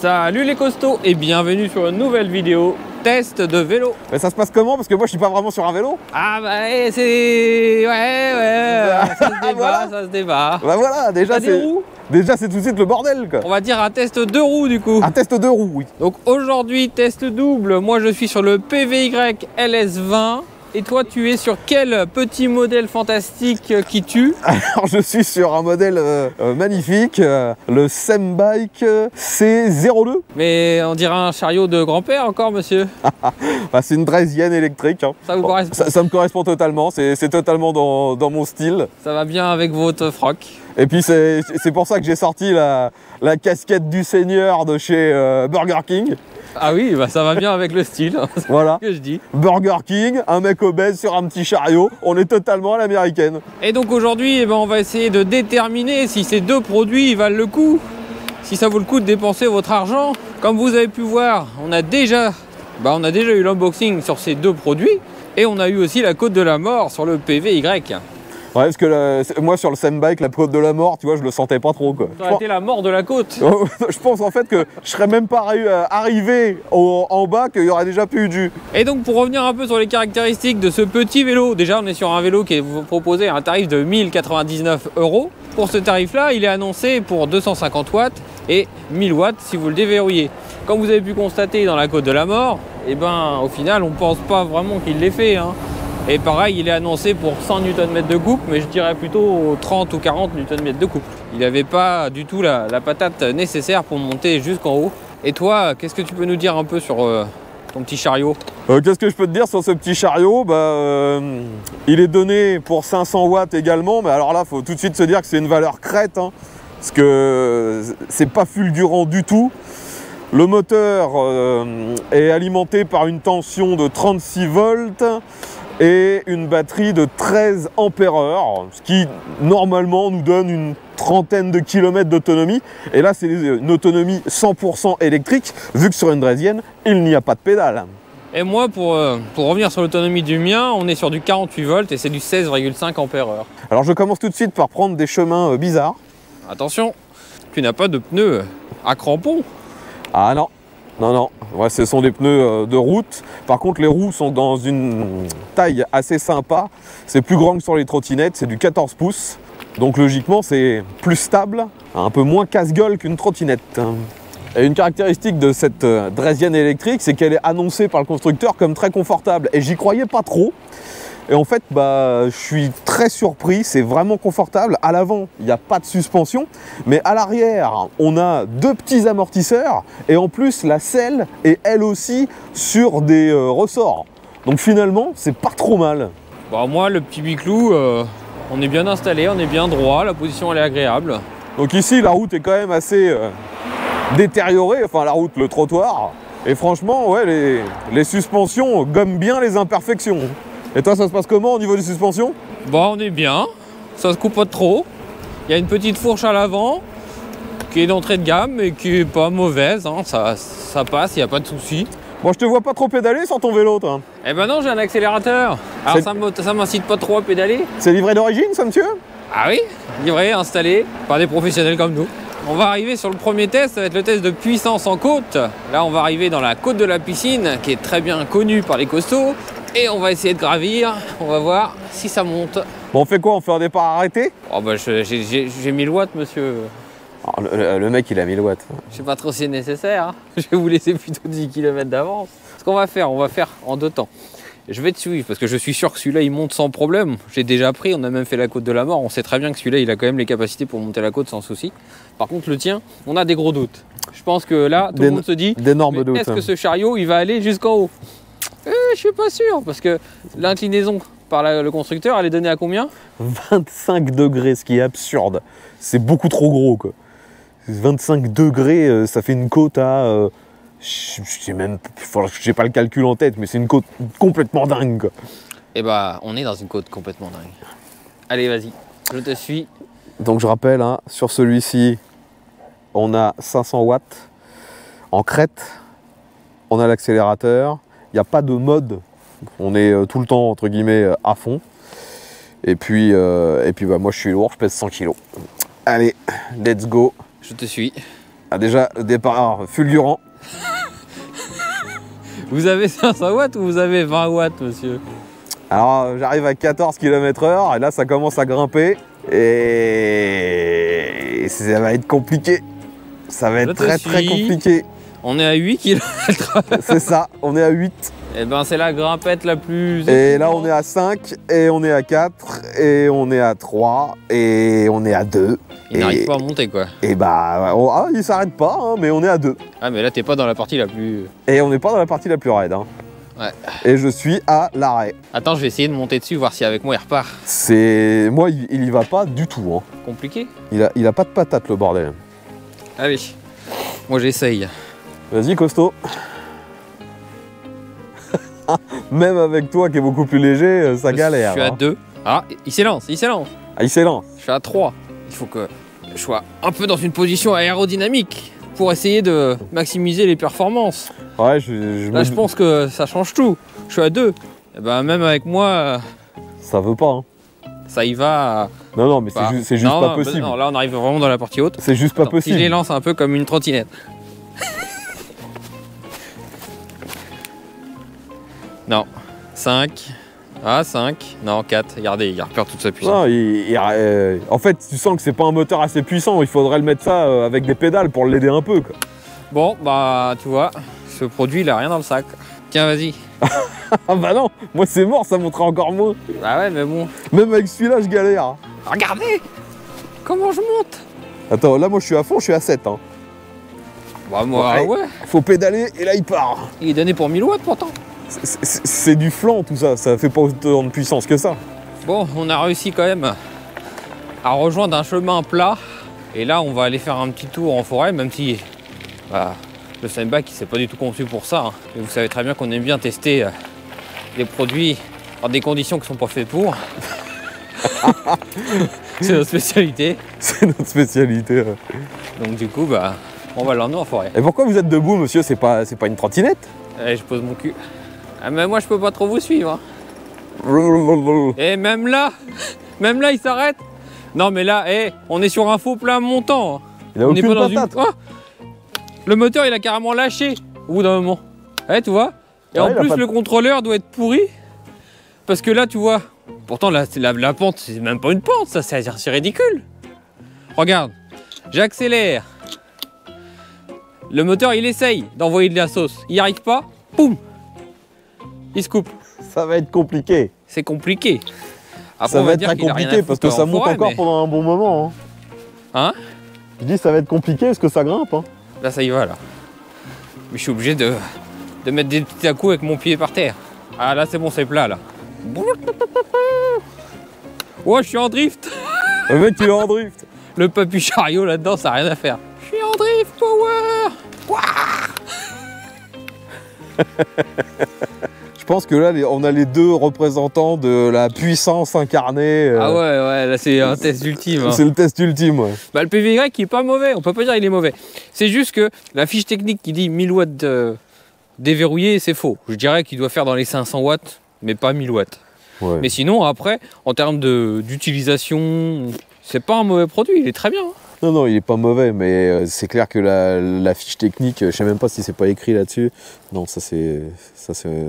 Salut les costauds et bienvenue sur une nouvelle vidéo test de vélo. Mais ça se passe comment? Parce que moi je suis pas vraiment sur un vélo. Ah bah c'est... Ouais, ça se débat, voilà. ça se débat. Bah voilà, déjà c'est tout de suite le bordel quoi. On va dire un test 2 roues du coup. Un test 2 roues, oui. Donc aujourd'hui test double, moi je suis sur le PVY LS20. Et toi, tu es sur quel petit modèle fantastique qui tue? Alors, je suis sur un modèle magnifique, le Sembike C02. Mais on dirait un chariot de grand-père encore, monsieur. Bah, c'est une draisienne électrique. Hein. Ça vous correspond? Ça me correspond totalement, c'est totalement dans mon style. Ça va bien avec votre froc. Et puis c'est pour ça que j'ai sorti la casquette du seigneur de chez Burger King. Ah oui, bah ça va bien avec le style, voilà. C'est ce que je dis. Burger King, un mec obèse sur un petit chariot, on est totalement à l'américaine. Et donc aujourd'hui, eh ben, on va essayer de déterminer si ces deux produits valent le coup, si ça vaut le coup de dépenser votre argent. Comme vous avez pu voir, on a déjà eu l'unboxing sur ces deux produits et on a eu aussi la côte de la mort sur le PVY. Ouais, parce que moi sur le Sembike, la côte de la mort, tu vois, je le sentais pas trop quoi. Ça aurait été la mort de la côte. Je pense en fait que je serais même pas arrivé en bas, qu'il y aurait déjà plus du. Et donc pour revenir un peu sur les caractéristiques de ce petit vélo, déjà on est sur un vélo qui est proposé à un tarif de 1099 €. Pour ce tarif-là, il est annoncé pour 250 watts et 1000 watts si vous le déverrouillez. Comme vous avez pu constater dans la côte de la mort, et ben au final on pense pas vraiment qu'il l'ait fait. Hein. Et pareil, il est annoncé pour 100 Nm de couple, mais je dirais plutôt 30 ou 40 Nm de couple. Il n'avait pas du tout la patate nécessaire pour monter jusqu'en haut. Et toi, qu'est-ce que tu peux nous dire un peu sur ton petit chariot? Qu'est-ce que je peux te dire sur ce petit chariot? Il est donné pour 500 watts également, mais alors là, il faut tout de suite se dire que c'est une valeur crête, hein, parce que c'est pas fulgurant du tout. Le moteur est alimenté par une tension de 36 volts. Et une batterie de 13 ampères-heure, ce qui normalement nous donne une trentaine de kilomètres d'autonomie. Et là, c'est une autonomie 100% électrique, vu que sur une draisienne, il n'y a pas de pédale. Et moi, pour revenir sur l'autonomie du mien, on est sur du 48 volts et c'est du 16,5 ampères-heure. Alors je commence tout de suite par prendre des chemins bizarres. Attention, tu n'as pas de pneus à crampons. Ah non. Non, non, ouais, ce sont des pneus de route. Par contre, les roues sont dans une taille assez sympa. C'est plus grand que sur les trottinettes, c'est du 14 pouces. Donc logiquement, c'est plus stable, un peu moins casse-gueule qu'une trottinette. Et une caractéristique de cette draisienne électrique, c'est qu'elle est annoncée par le constructeur comme très confortable. Et j'y croyais pas trop. Et en fait, je suis très surpris, c'est vraiment confortable. À l'avant, il n'y a pas de suspension, mais à l'arrière, on a deux petits amortisseurs et en plus, la selle est elle aussi sur des ressorts. Donc finalement, c'est pas trop mal. Bon, moi, le petit biclou, on est bien installé, on est bien droit, la position elle est agréable. Donc ici, la route est quand même assez détériorée, enfin la route, le trottoir. Et franchement, ouais, les suspensions gomment bien les imperfections. Et toi, ça se passe comment au niveau des suspensions? Bon, on est bien, ça se coupe pas trop. Il y a une petite fourche à l'avant qui est d'entrée de gamme mais qui est pas mauvaise, hein. Ça passe, il n'y a pas de souci. Bon, je te vois pas trop pédaler sur ton vélo, toi. Eh ben non, j'ai un accélérateur. Alors ça m'incite pas trop à pédaler. C'est livré d'origine, ça, monsieur? Ah oui, livré, installé par des professionnels comme nous. On va arriver sur le premier test, ça va être le test de puissance en côte. Là, on va arriver dans la côte de la piscine qui est très bien connue par les costauds. Et on va essayer de gravir, on va voir si ça monte. Bon, on fait quoi? On fait un départ arrêté? Oh bah j'ai 1000 watts, monsieur. Oh, le mec, il a 1000 watts. Je sais pas trop si c'est nécessaire, hein. Je vais vous laisser plutôt 10 km d'avance. Ce qu'on va faire, on va faire en deux temps. Je vais te suivre parce que je suis sûr que celui-là, il monte sans problème. J'ai déjà pris, on a même fait la côte de la mort. On sait très bien que celui-là, il a quand même les capacités pour monter la côte sans souci. Par contre, le tien, on a des gros doutes. Je pense que là, tout le monde se dit, d'énormes doutes. Est-ce que ce chariot, il va aller jusqu'en haut? Je suis pas sûr, parce que l'inclinaison par le constructeur, elle est donnée à combien? 25 degrés, ce qui est absurde. C'est beaucoup trop gros, quoi. 25 degrés, ça fait une côte à... je sais même... J'ai pas le calcul en tête, mais c'est une côte complètement dingue, quoi. Et bah, on est dans une côte complètement dingue. Allez, vas-y, je te suis. Donc je rappelle, hein, sur celui-ci, on a 500 watts en crête. On a l'accélérateur. Il n'y a pas de mode, on est tout le temps entre guillemets à fond. Et puis moi je suis lourd, je pèse 100 kg. Allez, let's go. Je te suis. Ah, déjà, départ fulgurant. Vous avez 500 watts ou vous avez 20 watts, monsieur? Alors, j'arrive à 14 km/h et là, ça commence à grimper. Et ça va être compliqué. Ça va être très compliqué. On est à 8 km. C'est ça, on est à 8. Et ben c'est la grimpette la plus... Et là on est à 5, et on est à 4, et on est à 3, et on est à 2. Il n'arrive pas à monter quoi. Et bah, il s'arrête pas, hein, mais on est à 2. Ah mais là t'es pas dans la partie la plus... Et on n'est pas dans la partie la plus raide. Hein. Ouais. Et je suis à l'arrêt. Attends, je vais essayer de monter dessus, voir si avec moi il repart. Moi, il y va pas du tout. Hein. Compliqué? Il a pas de patate le bordel. Allez, moi j'essaye. Vas-y, costaud. Même avec toi qui est beaucoup plus léger, ça galère. Je suis à 2. Ah, il s'élance, il s'élance. Ah, il s'élance. Je suis à 3. Il faut que je sois un peu dans une position aérodynamique pour essayer de maximiser les performances. Ouais, Là, je pense que ça change tout. Je suis à 2. Et ben, même avec moi... Ça veut pas, hein. Ça y va... Non, non, mais c'est juste pas possible. Non, là, on arrive vraiment dans la partie haute. C'est juste pas possible. Si je les lance un peu comme une trottinette. Non. 5. Ah, 5. Non, 4. Regardez, il repère toute sa puissance. Non, en fait, tu sens que c'est pas un moteur assez puissant. Il faudrait le mettre ça avec des pédales pour l'aider un peu, quoi. Bon, bah, tu vois, ce produit, il a rien dans le sac. Tiens, vas-y. Ah bah non, moi c'est mort, ça montera encore moins. Bah ouais, mais bon. Même avec celui-là, je galère. Regardez comment je monte. Attends, là, moi, je suis à fond, je suis à 7. Hein. Bah, moi, ouais. Faut pédaler, et là, il part. Il est donné pour 1000 watts, pourtant. C'est du flanc, tout ça. Ça fait pas autant de puissance que ça. Bon, on a réussi quand même à rejoindre un chemin plat. Et là, on va aller faire un petit tour en forêt, même si bah, le Steinbach, c'est pas du tout conçu pour ça. Hein. Et vous savez très bien qu'on aime bien tester les produits dans des conditions qui sont pas faites pour. C'est notre spécialité. C'est notre spécialité. Donc du coup, bah, on va l'emmener en forêt. Et pourquoi vous êtes debout, monsieur? C'est pas une trottinette? Allez, je pose mon cul. Ah, mais moi, je peux pas trop vous suivre. Hein. Et même là, il s'arrête. Non, mais là, on est sur un faux plat montant. Il a aucune patate. Oh, le moteur, il a carrément lâché au bout d'un moment. Tu vois. Et en plus, le contrôleur doit être pourri. Parce que là, tu vois, pourtant, la pente, c'est même pas une pente, ça, c'est ridicule. Regarde, j'accélère. Le moteur, il essaye d'envoyer de la sauce. Il n'y arrive pas, poum, il se coupe. Ça va être compliqué. C'est compliqué. Après, ça va être très compliqué parce que ça monte encore pendant un bon moment. Hein? Je dis ça va être compliqué parce que ça grimpe. Hein. Là, ça y va, là. Mais je suis obligé de mettre des petits à-coups avec mon pied par terre. Ah, là, c'est bon, c'est plat, là. Oh, je suis en drift. Le mec, il est en drift. Le papy chariot, là-dedans, ça n'a rien à faire. Je suis en drift, power. Je pense que là, on a les deux représentants de la puissance incarnée. Ah ouais, là c'est un test ultime. Hein. C'est le test ultime, ouais. Bah, le PVY qui est pas mauvais, on peut pas dire qu'il est mauvais. C'est juste que la fiche technique qui dit 1000 watts déverrouillé, c'est faux. Je dirais qu'il doit faire dans les 500 watts, mais pas 1000 watts. Ouais. Mais sinon, après, en termes d'utilisation, c'est pas un mauvais produit, il est très bien. Hein. Non, non, il est pas mauvais, mais c'est clair que la fiche technique, je sais même pas si c'est pas écrit là-dessus. Non, ça c'est...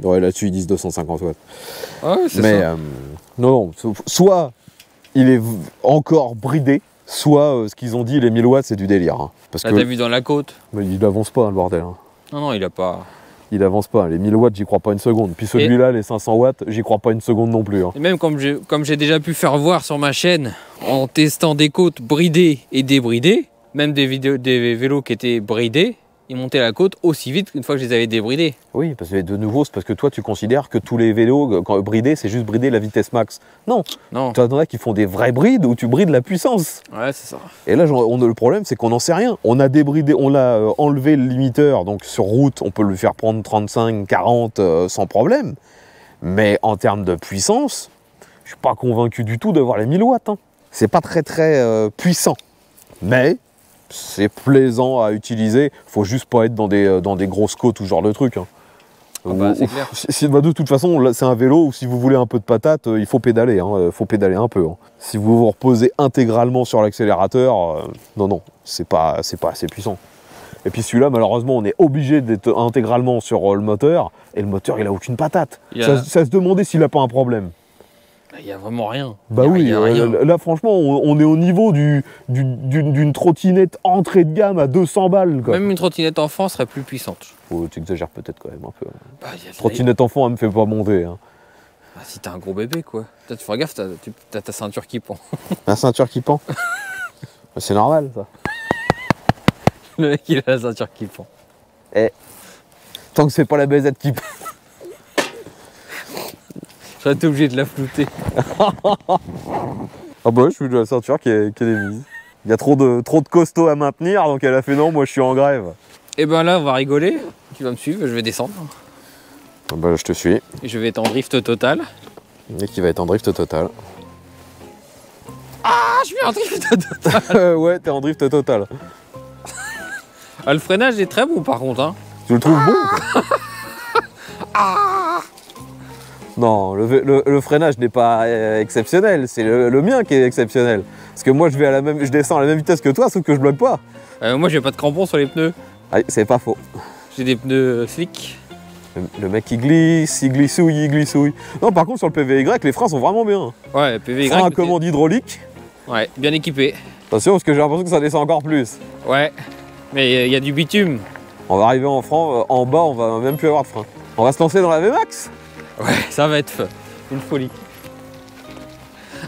Ouais, là-dessus, ils disent 250 watts. Ah ouais, c'est ça. Non, soit il est encore bridé, soit ce qu'ils ont dit, les 1000 watts, c'est du délire. Hein, parce là, t'as vu dans la côte. Mais il avance pas, le bordel. Hein. Non, il a pas... Il avance pas. Les 1000 watts, j'y crois pas une seconde. Puis celui-là, les 500 watts, j'y crois pas une seconde non plus. Hein. Et même comme j'ai déjà pu faire voir sur ma chaîne, en testant des côtes bridées et débridées, même des vélos qui étaient bridés, ils montaient la côte aussi vite qu'une fois que je les avais débridés. Oui, parce que de nouveau, c'est parce que toi, tu considères que tous les vélos, quand bridés, c'est juste brider la vitesse max. Non. Non. Tu en as qui font des vrais brides où tu brides la puissance. Ouais, c'est ça. Et là, le problème, c'est qu'on n'en sait rien. On a débridé, on a enlevé le limiteur, donc sur route, on peut le faire prendre 35, 40 sans problème. Mais en termes de puissance, je suis pas convaincu du tout d'avoir les 1000 watts. Hein. C'est pas très puissant. Mais c'est plaisant à utiliser. Faut juste pas être dans des grosses côtes ou ce genre de trucs. Hein. Ah bah, c'est clair. De toute façon, c'est un vélo où si vous voulez un peu de patate, il faut pédaler. Il faut pédaler un peu. Hein. Si vous vous reposez intégralement sur l'accélérateur, non, c'est pas assez puissant. Et puis celui-là, malheureusement, on est obligé d'être intégralement sur le moteur. Et le moteur, il a aucune patate. Ça se demandait s'il a pas un problème. Il n'y a vraiment rien. Bah oui, là franchement, on est au niveau d'une trottinette entrée de gamme à 200 balles. Quoi. Même une trottinette enfant serait plus puissante. Oh, tu exagères peut-être quand même un peu. Bah, Trottinette enfant, elle me fait pas monter. Hein. Bah, si t'as un gros bébé, quoi. Toi, tu fais gaffe, t'as ta ceinture qui pend. La ceinture qui pend. C'est normal, ça. Le mec, il a la ceinture qui pend. Eh, tant que c'est pas la baisette qui pend. J'aurais été obligé de la flouter. Ah bah je suis de la ceinture qui est démise. Il y a trop de costauds à maintenir, donc elle a fait non, moi je suis en grève. Et ben là, on va rigoler. Tu vas me suivre, je vais descendre. Ah bah je te suis. Et je vais être en drift total. Et qui va être en drift total. Ah, je suis en drift total. Ouais, t'es en drift total. Ah, le freinage est très bon par contre. Hein. Tu le trouves bon quoi. Non, le freinage n'est pas exceptionnel, c'est le mien qui est exceptionnel. Parce que moi je descends à la même vitesse que toi, sauf que je bloque pas. Moi j'ai pas de crampons sur les pneus. Ah, c'est pas faux. J'ai des pneus slick. Le mec il glisse, il glissouille, il glissouille. Non, par contre sur le PVY, les freins sont vraiment bien. Ouais, PVY. Frein à commande hydraulique. Ouais, bien équipé. Attention parce que j'ai l'impression que ça descend encore plus. Ouais, mais il y a du bitume. On va arriver en bas, on va même plus avoir de frein. On va se lancer dans la VMAX. Ouais, ça va être une folie.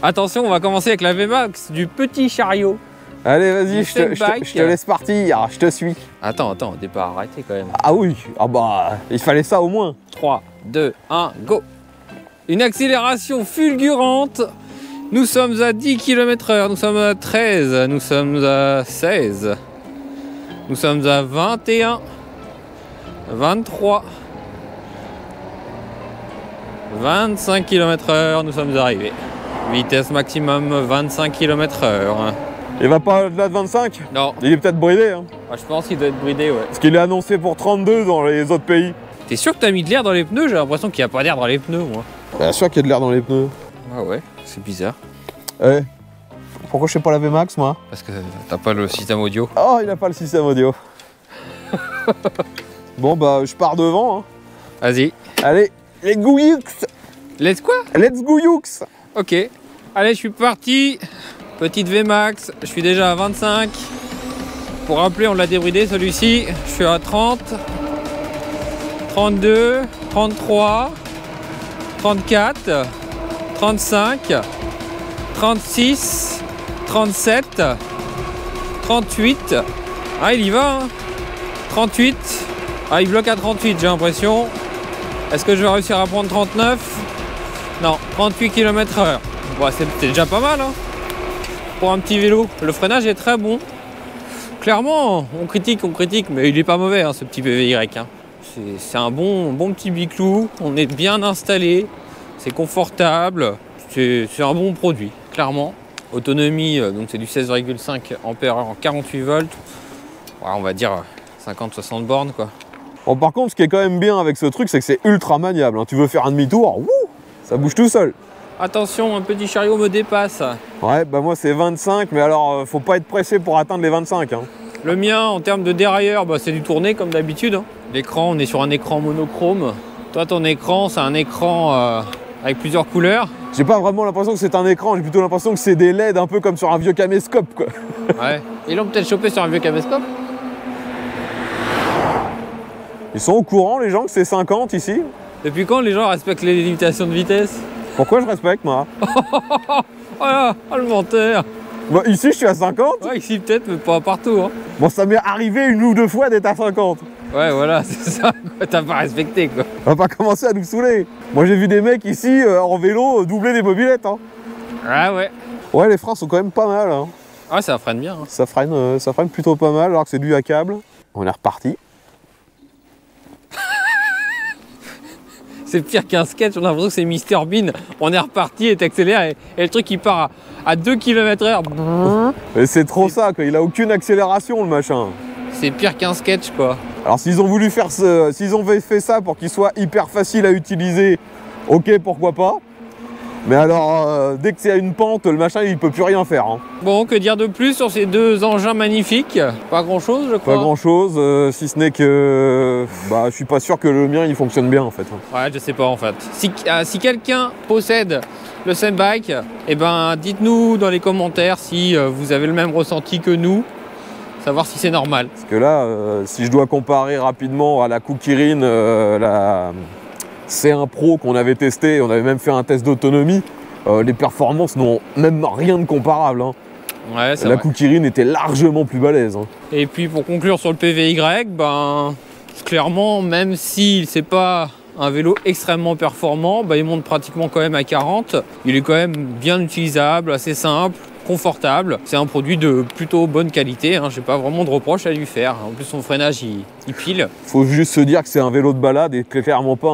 Attention, on va commencer avec la VMAX du petit chariot. Allez, vas-y, je te laisse partir, je te suis. Attends, au départ, arrêtez quand même. Ah oui, ah bah, il fallait ça au moins. 3, 2, 1, go. Une accélération fulgurante. Nous sommes à 10 km/h, nous sommes à 13, nous sommes à 16. Nous sommes à 21, 23, 25 km/h, nous sommes arrivés. Vitesse maximum 25 km/h. Il va pas au-delà de 25? Non. Il est peut-être bridé. Hein. Ah, je pense qu'il doit être bridé, ouais. Parce qu'il est annoncé pour 32 dans les autres pays. T'es sûr que t'as mis de l'air dans les pneus? J'ai l'impression qu'il n'y a pas d'air dans les pneus, moi. Bien sûr qu'il y a de l'air dans les pneus. Ah ouais, c'est bizarre. Eh, pourquoi je sais pas la VMAX, moi? Parce que t'as pas le système audio. Oh, il a pas le système audio. Bon, bah, je pars devant. Hein. Vas-y. Allez, let's go Youx. Let's quoi? Let's go Youx. Ok. Allez, je suis parti. Petite VMAX. Je suis déjà à 25. Pour rappeler, on l'a débridé celui-ci. Je suis à 30, 32, 33, 34, 35, 36, 37, 38. Ah, il y va. Hein. 38. Ah, il bloque à 38, j'ai l'impression. Est-ce que je vais réussir à prendre 39? Non, 38 km/h. Bon, c'est déjà pas mal hein, pour un petit vélo. Le freinage est très bon. Clairement, on critique, mais il est pas mauvais hein, ce petit PVY. Hein. C'est un bon petit biclou. On est bien installé. C'est confortable. C'est un bon produit, clairement. Autonomie, donc c'est du 16,5 ampères en 48 volts. Ouais, on va dire 50-60 bornes quoi. Bon, par contre, ce qui est quand même bien avec ce truc, c'est que c'est ultra maniable. Hein. Tu veux faire un demi-tour, ça bouge tout seul. Attention, un petit chariot me dépasse. Ouais, bah moi c'est 25, mais alors faut pas être pressé pour atteindre les 25. Hein. Le mien, en termes de dérailleur, bah, c'est du tourné comme d'habitude. Hein. L'écran, on est sur un écran monochrome. Toi, ton écran, c'est un écran avec plusieurs couleurs. J'ai pas vraiment l'impression que c'est un écran, j'ai plutôt l'impression que c'est des LED un peu comme sur un vieux caméscope quoi. Ouais. Ils l'ont peut-être chopé sur un vieux caméscope. Ils sont au courant les gens que c'est 50 ici? Depuis quand les gens respectent les limitations de vitesse? Pourquoi je respecte moi? Oh là, oh, le menteur. Bah, ici je suis à 50. Ouais, ici peut-être, mais pas partout. Hein. Bon, ça m'est arrivé une ou deux fois d'être à 50. Ouais, voilà, c'est ça. T'as pas respecté quoi. On va pas commencer à nous saouler. Moi j'ai vu des mecs ici en vélo doubler des mobylettes. Hein. Ah ouais. Ouais, les freins sont quand même pas mal. Hein. Ah, ça freine bien. Hein. Ça freine plutôt pas mal alors que c'est dû à câble. On est reparti. C'est pire qu'un sketch, on a l'impression que c'est Mr Bean. On est reparti et t'accélères et le truc il part à 2 km/h. Mais c'est trop ça quoi, il a aucune accélération le machin. C'est pire qu'un sketch quoi. Alors s'ils ont voulu faire s'ils ont fait ça pour qu'il soit hyper facile à utiliser, ok pourquoi pas. Mais alors, dès que c'est à une pente, le machin, il peut plus rien faire. Hein. Bon, que dire de plus sur ces deux engins magnifiques? Pas grand-chose, je crois. Pas grand-chose, si ce n'est que... Bah, je suis pas sûr que le mien, il fonctionne bien, en fait. Ouais, je sais pas, en fait. Si quelqu'un possède le Sunbike, eh ben, dites-nous dans les commentaires si vous avez le même ressenti que nous. Savoir si c'est normal. Parce que là, si je dois comparer rapidement à la Kukirin, la C1 Pro qu'on avait testé, on avait même fait un test d'autonomie, les performances n'ont même rien de comparable. Hein. Ouais, c'est la vrai. Kukirin était largement plus balèze. Hein. Et puis pour conclure sur le PVY, ben, clairement, même si c'est pas un vélo extrêmement performant, ben, il monte pratiquement quand même à 40. Il est quand même bien utilisable, assez simple, confortable. C'est un produit de plutôt bonne qualité, hein. J'ai pas vraiment de reproche à lui faire. En plus son freinage il pile. Faut juste se dire que c'est un vélo de balade et clairement pas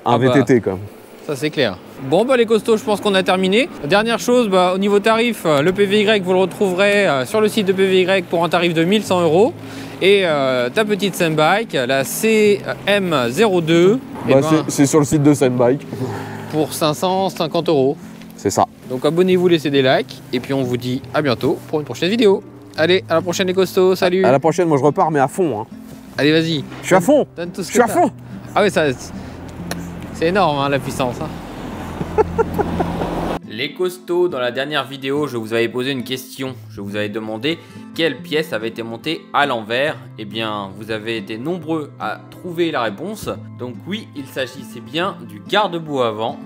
un VTT quand même. Ça c'est clair. Bon bah les costauds, je pense qu'on a terminé. Dernière chose, bah, au niveau tarif, le PVY vous le retrouverez sur le site de PVY pour un tarif de 1100 €. Et ta petite Sunbike, la CM02, Bah, c'est sur le site de Sunbike. Pour 550 €. C'est ça. Donc abonnez-vous, laissez des likes, et puis on vous dit à bientôt pour une prochaine vidéo. Allez, à la prochaine les costauds, salut. À la prochaine, moi je repars mais à fond. Hein. Allez vas-y. Je suis à fond. Je suis à fond. Ah oui, ça, c'est énorme hein, la puissance. Hein. Les costauds, dans la dernière vidéo, je vous avais posé une question. Je vous avais demandé quelle pièce avait été montée à l'envers. Eh bien, vous avez été nombreux à trouver la réponse. Donc oui, il s'agissait bien du garde-boue avant.